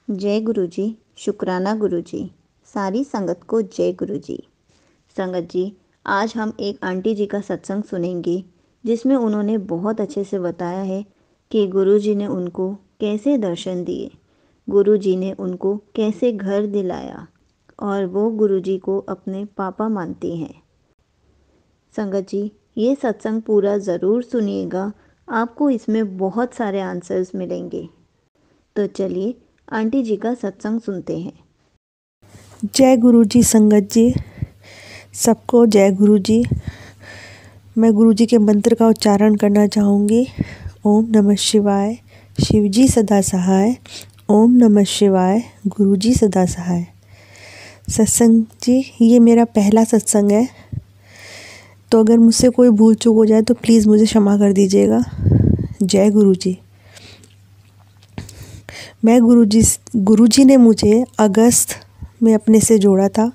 जय गुरु जी। शुक्राना गुरु जी। सारी संगत को जय गुरु जी। संगत जी, आज हम एक आंटी जी का सत्संग सुनेंगे जिसमें उन्होंने बहुत अच्छे से बताया है कि गुरु जी ने उनको कैसे दर्शन दिए, गुरु जी ने उनको कैसे घर दिलाया और वो गुरु जी को अपने पापा मानती हैं। संगत जी, ये सत्संग पूरा ज़रूर सुनिएगा, आपको इसमें बहुत सारे आंसर्स मिलेंगे। तो चलिए आंटी जी का सत्संग सुनते हैं। जय गुरु जी। संगत जी, सबको जय गुरु जी। मैं गुरु जी के मंत्र का उच्चारण करना चाहूँगी। ओम नमः शिवाय, शिव जी सदा सहाय। ओम नमः शिवाय, गुरु जी सदा सहाय। सत्संग जी, ये मेरा पहला सत्संग है, तो अगर मुझसे कोई भूल चूक हो जाए तो प्लीज़ मुझे क्षमा कर दीजिएगा। जय गुरु जी। मैं गुरु जी ने मुझे अगस्त में अपने से जोड़ा था।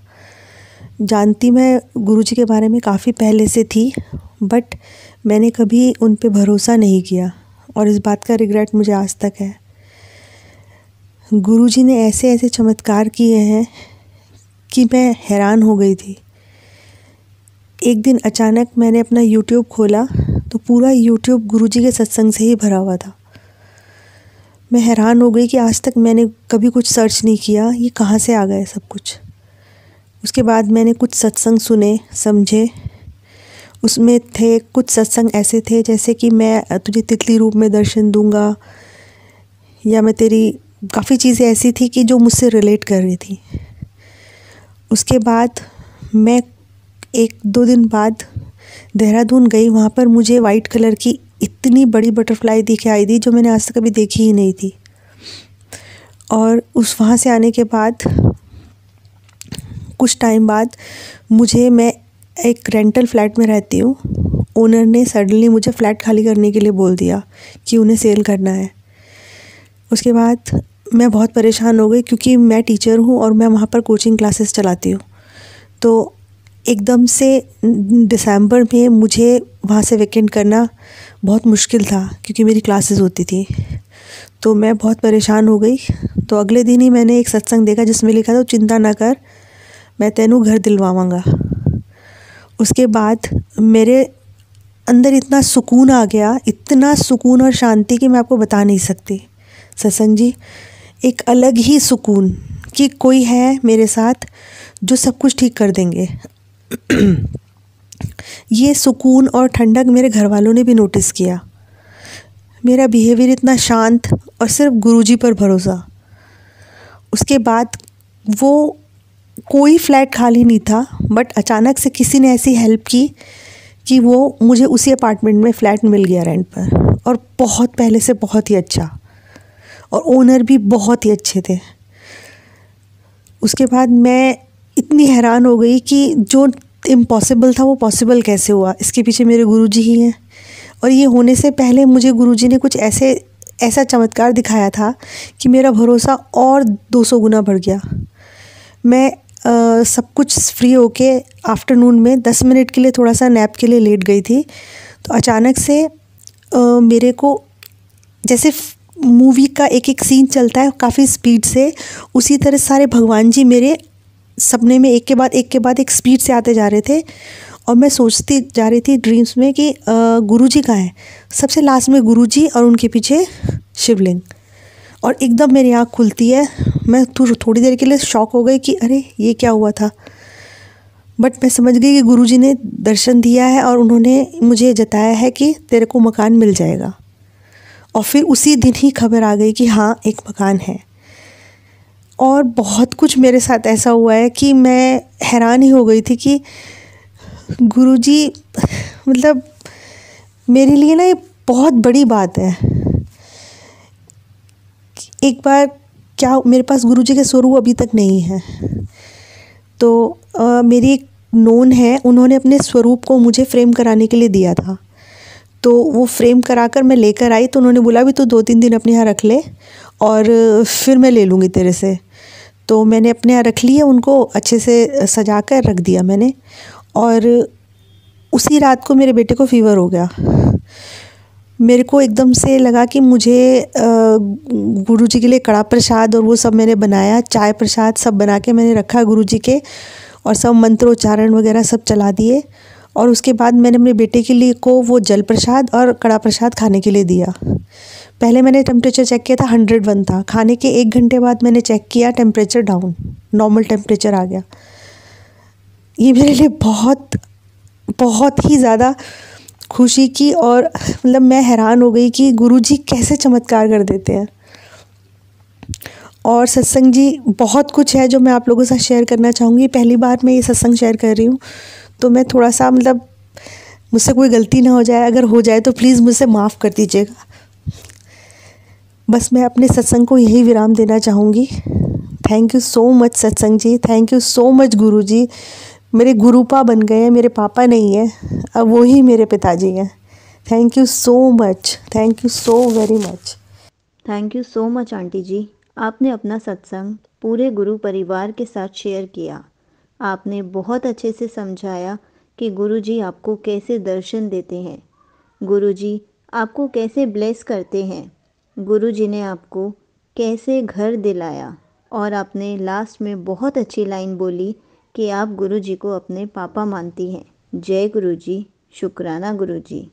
जानती मैं गुरु जी के बारे में काफ़ी पहले से थी, बट मैंने कभी उन पे भरोसा नहीं किया और इस बात का रिग्रेट मुझे आज तक है। गुरु जी ने ऐसे ऐसे चमत्कार किए हैं कि मैं हैरान हो गई थी। एक दिन अचानक मैंने अपना यूट्यूब खोला तो पूरा यूट्यूब गुरु जी के सत्संग से ही भरा हुआ था। मैं हैरान हो गई कि आज तक मैंने कभी कुछ सर्च नहीं किया, ये कहाँ से आ गए सब कुछ। उसके बाद मैंने कुछ सत्संग सुने, समझे। उसमें थे कुछ सत्संग ऐसे थे जैसे कि मैं तुझे तितली रूप में दर्शन दूंगा, या मैं तेरी, काफ़ी चीज़ें ऐसी थी कि जो मुझसे रिलेट कर रही थी। उसके बाद मैं 1-2 दिन बाद देहरादून गई। वहाँ पर मुझे वाइट कलर की इतनी बड़ी बटरफ्लाई दिख आई थी जो मैंने आज तक कभी देखी ही नहीं थी। और वहाँ से आने के बाद कुछ टाइम बाद मैं एक रेंटल फ्लैट में रहती हूँ। ओनर ने सडनली मुझे फ़्लैट खाली करने के लिए बोल दिया कि उन्हें सेल करना है। उसके बाद मैं बहुत परेशान हो गई क्योंकि मैं टीचर हूँ और मैं वहाँ पर कोचिंग क्लासेस चलाती हूँ। तो एकदम से दिसंबर में मुझे वहाँ से वेकेंट करना बहुत मुश्किल था क्योंकि मेरी क्लासेस होती थी। तो मैं बहुत परेशान हो गई। तो अगले दिन ही मैंने एक सत्संग देखा जिसमें लिखा था, चिंता ना कर, मैं तेनू घर दिलवावांगा। उसके बाद मेरे अंदर इतना सुकून आ गया, इतना सुकून और शांति कि मैं आपको बता नहीं सकती। सत्संग जी, एक अलग ही सुकून कि कोई है मेरे साथ जो सब कुछ ठीक कर देंगे। ये सुकून और ठंडक मेरे घर वालों ने भी नोटिस किया। मेरा बिहेवियर इतना शांत और सिर्फ गुरुजी पर भरोसा। उसके बाद वो कोई फ़्लैट खाली नहीं था, बट अचानक से किसी ने ऐसी हेल्प की कि वो मुझे उसी अपार्टमेंट में फ़्लैट मिल गया रेंट पर, और बहुत पहले से बहुत ही अच्छा, और ओनर भी बहुत ही अच्छे थे। उसके बाद मैं इतनी हैरान हो गई कि जो इम्पॉसिबल था वो पॉसिबल कैसे हुआ। इसके पीछे मेरे गुरुजी ही हैं। और ये होने से पहले मुझे गुरुजी ने कुछ ऐसा चमत्कार दिखाया था कि मेरा भरोसा और 200 गुना बढ़ गया। मैं सब कुछ फ्री होके आफ्टरनून में 10 मिनट के लिए थोड़ा सा नैप के लिए लेट गई थी। तो अचानक से मेरे को जैसे मूवी का एक एक सीन चलता है काफ़ी स्पीड से, उसी तरह सारे भगवान जी मेरे सपने में एक के बाद एक स्पीड से आते जा रहे थे। और मैं सोचती जा रही थी ड्रीम्स में कि गुरुजी कहाँ हैं। सबसे लास्ट में गुरुजी और उनके पीछे शिवलिंग। और एकदम मेरी आँख खुलती है। मैं थोड़ी देर के लिए शॉक हो गई कि अरे ये क्या हुआ था। बट मैं समझ गई कि गुरुजी ने दर्शन दिया है और उन्होंने मुझे जताया है कि तेरे को मकान मिल जाएगा। और फिर उसी दिन ही खबर आ गई कि हाँ, एक मकान है। और बहुत कुछ मेरे साथ ऐसा हुआ है कि मैं हैरान ही हो गई थी कि गुरुजी, मतलब मेरे लिए ना ये बहुत बड़ी बात है। एक बार क्या, मेरे पास गुरुजी के स्वरूप अभी तक नहीं है। तो मेरी एक नोन है, उन्होंने अपने स्वरूप को मुझे फ्रेम कराने के लिए दिया था। तो वो फ्रेम कराकर मैं लेकर आई, तो उन्होंने बोला भी तो 2-3 दिन अपने यहाँ रख ले और फिर मैं ले लूँगी तेरे से। तो मैंने अपने यहाँ रख लिया, उनको अच्छे से सजा कर रख दिया मैंने। और उसी रात को मेरे बेटे को फ़ीवर हो गया। मेरे को एकदम से लगा कि मुझे गुरुजी के लिए कड़ा प्रसाद और वो सब मैंने बनाया, चाय प्रसाद सब बना के मैंने रखा गुरुजी के, और सब मंत्रोच्चारण वगैरह सब चला दिए। और उसके बाद मैंने अपने बेटे के लिए को वो जल प्रसाद और कड़ा प्रसाद खाने के लिए दिया। पहले मैंने टेम्परेचर चेक किया था 101 था, खाने के 1 घंटे बाद मैंने चेक किया टेम्परेचर डाउन, नॉर्मल टेम्परेचर आ गया। ये मेरे लिए बहुत बहुत ही ज़्यादा खुशी की, और मतलब मैं हैरान हो गई कि गुरुजी कैसे चमत्कार कर देते हैं। और सत्संग जी बहुत कुछ है जो मैं आप लोगों के साथ शेयर करना चाहूँगी। पहली बार मैं ये सत्संग शेयर कर रही हूँ, तो मैं थोड़ा सा मतलब मुझसे कोई गलती ना हो जाए, अगर हो जाए तो प्लीज़ मुझसे माफ़ कर दीजिएगा। बस मैं अपने सत्संग को यही विराम देना चाहूँगी। थैंक यू सो मच सत्संग जी, थैंक यू सो मच गुरु जी। मेरे गुरुपा बन गए हैं, मेरे पापा नहीं हैं, अब वो ही मेरे पिताजी हैं। Thank you so much, thank you so very much. Thank you so much aunty ji. आपने अपना सत्संग पूरे गुरु परिवार के साथ शेयर किया। आपने बहुत अच्छे से समझाया कि गुरुजी आपको कैसे दर्शन देते हैं, गुरुजी आपको कैसे ब्लेस करते हैं, गुरुजी ने आपको कैसे घर दिलाया, और आपने लास्ट में बहुत अच्छी लाइन बोली कि आप गुरुजी को अपने पापा मानती हैं। जय गुरुजी, शुक्राना गुरुजी।